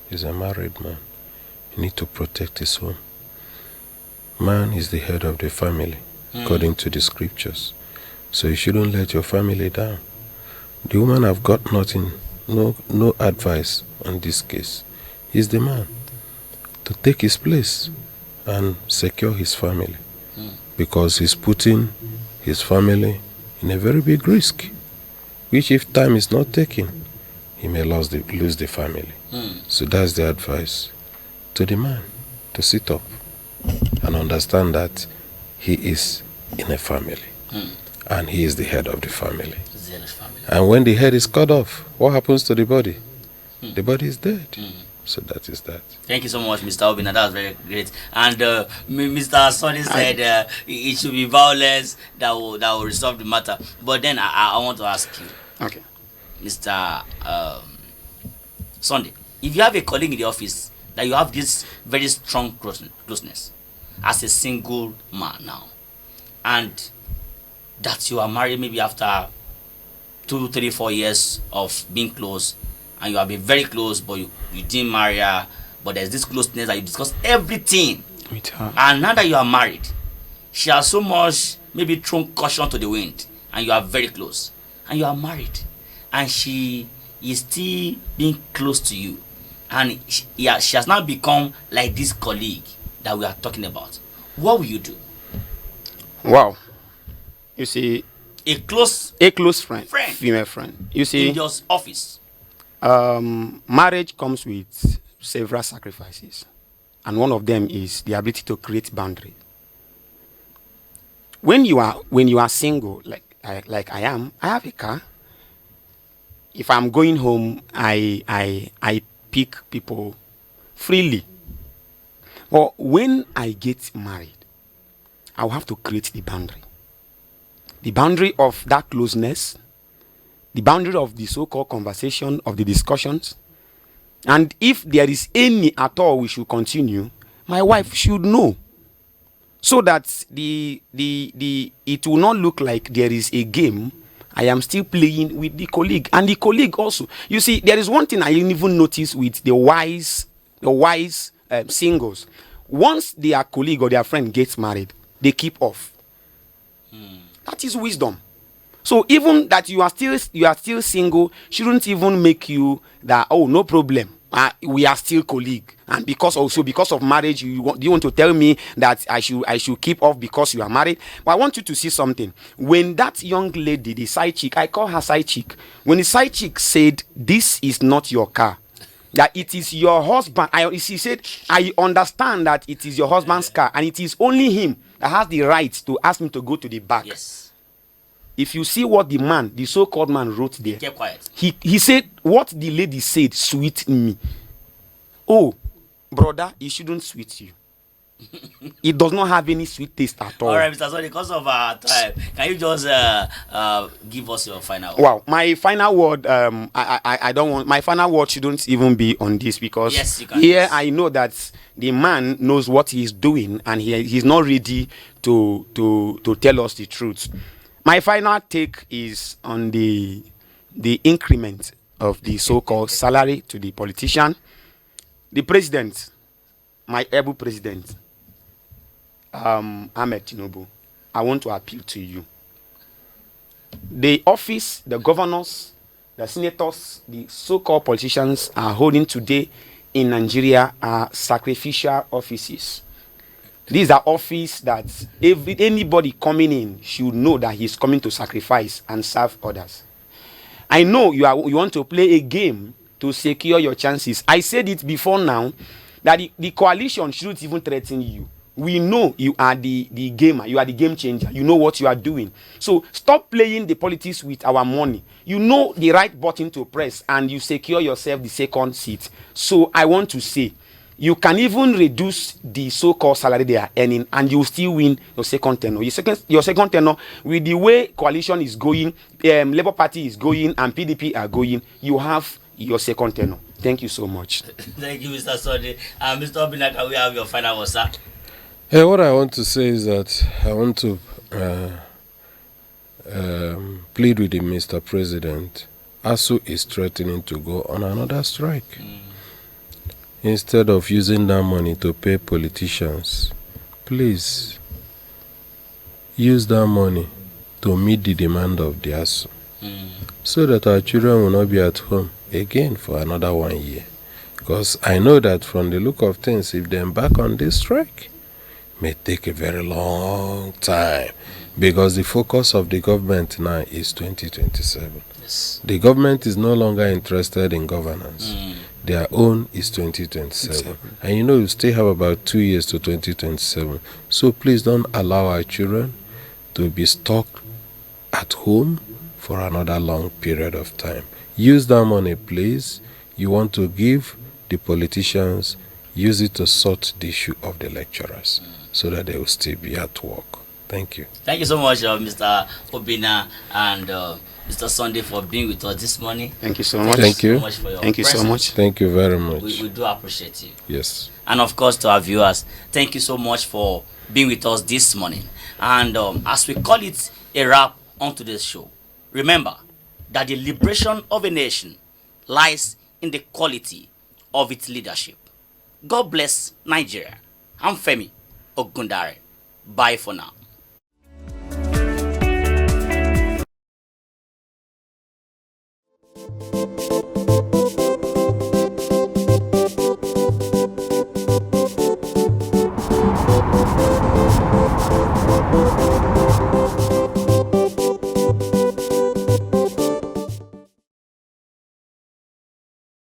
He's a married man. You need to protect his home. Man is the head of the family, according to the scriptures. So you shouldn't let your family down. The woman have got nothing, no advice on this case. He's the man to take his place and secure his family, because he's putting his family in a very big risk, which if time is not taken, he may lose the family. So that's the advice to the man, to sit up and understand that he is in a family and he is the head of the family. And when the head is cut off, what happens to the body? The body is dead. So that is that. Thank you so much, Mr. Obina. That was very great. And Mr. Sonny said it should be violence that will resolve the matter. But then I want to ask you, Okay. Mr. Sunday, if you have a colleague in the office that you have this very strong closeness as a single man now, and that you are married maybe after 2, 3, 4 years of being close, and you have been very close, but you didn't marry her, but there's this closeness that you discuss everything With her. and now that you are married, she has so much maybe thrown caution to the wind, and you are very close, and you are married, and she is still being close to you, and she has now become like this colleague that we are talking about. What will you do? Wow. You see, A close a close friend, Friend. female friend. You see, in your office. Marriage comes with several sacrifices, and one of them is the ability to create boundaries. When you are single, like I am, I have a car. If I'm going home, I pick people freely. But when I get married, I'll have to create the boundary. The boundary of that closeness, the boundary of the so-called conversation, of the discussions. And if there is any at all we should continue, my wife should know. So that it will not look like there is a game I am still playing with the colleague. And the colleague also. You see, there is one thing I even notice with the wise singles. Once their colleague or their friend gets married, they keep off. That is wisdom. So even that you are still single shouldn't even make you that, oh, no problem, we are still colleague. And because of marriage, do you want to tell me that I should keep off because you are married? But I want you to see something. When that young lady, the side chick, I call her side chick, when the side chick said, "This is not your car, that it is your husband," she said, "I understand that it is your husband's car, and it is only him that has the right to ask me to go to the back." Yes. If you see what the so-called man wrote there, Keep quiet. He said, what the lady said sweet me. Oh, brother, it shouldn't sweet you. It does not have any sweet taste at all. All right, Mr. Sonny, because of our time, can you just give us your final word? Wow, my final word, I don't want, my final word shouldn't even be on this, because yes, you can. Here I know that the man knows what he's doing, and he's not ready to tell us the truth. My final take is on the increment of the so-called salary to the politician. The president, my able president, Ahmed Tinubu, I want to appeal to you. The office, the governors, the senators, the so-called politicians are holding today in Nigeria are sacrificial offices. These are offices that anybody coming in should know that he's coming to sacrifice and serve others. I know you want to play a game to secure your chances. I said it before now that the coalition shouldn't even threaten you. We know you are the gamer, you are the game changer. You know what you are doing. So stop playing the politics with our money. You know the right button to press, and you secure yourself the second seat. So I want to say, you can even reduce the so-called salary they are earning, and you still win your second tenure. Your second tenure, with the way coalition is going, Labour Party is going, and PDP are going, you have your second tenure. Thank you so much. Thank you, Mr. Sonny. Mr. Obina, can we have your final word, sir? What I want to say is that I want to plead with the Mr. President. ASU is threatening to go on another strike. Instead of using that money to pay politicians, please use that money to meet the demand of the ASU, so that our children will not be at home again for another 1 year. Because I know that from the look of things, if they embark on this strike, may take a very long time, because the focus of the government now is 2027. Yes. The government is no longer interested in governance. Their own is 2027. And you still have about 2 years to 2027. So please don't allow our children to be stuck at home for another long period of time. Use that money, please. You want to give the politicians, use it to sort the issue of the lecturers, so that they will still be at work. Thank you. Thank you so much, Mr. Obina and Mr. Sunday, for being with us this morning. Thank you so much. Thank you. Thank you so much. Thank you very much. We do appreciate you. Yes. And of course, to our viewers, thank you so much for being with us this morning. And as we call it a wrap on today's show, remember that the liberation of a nation lies in the quality of its leadership. God bless Nigeria. I'm Femi Ogundare. Bye for now.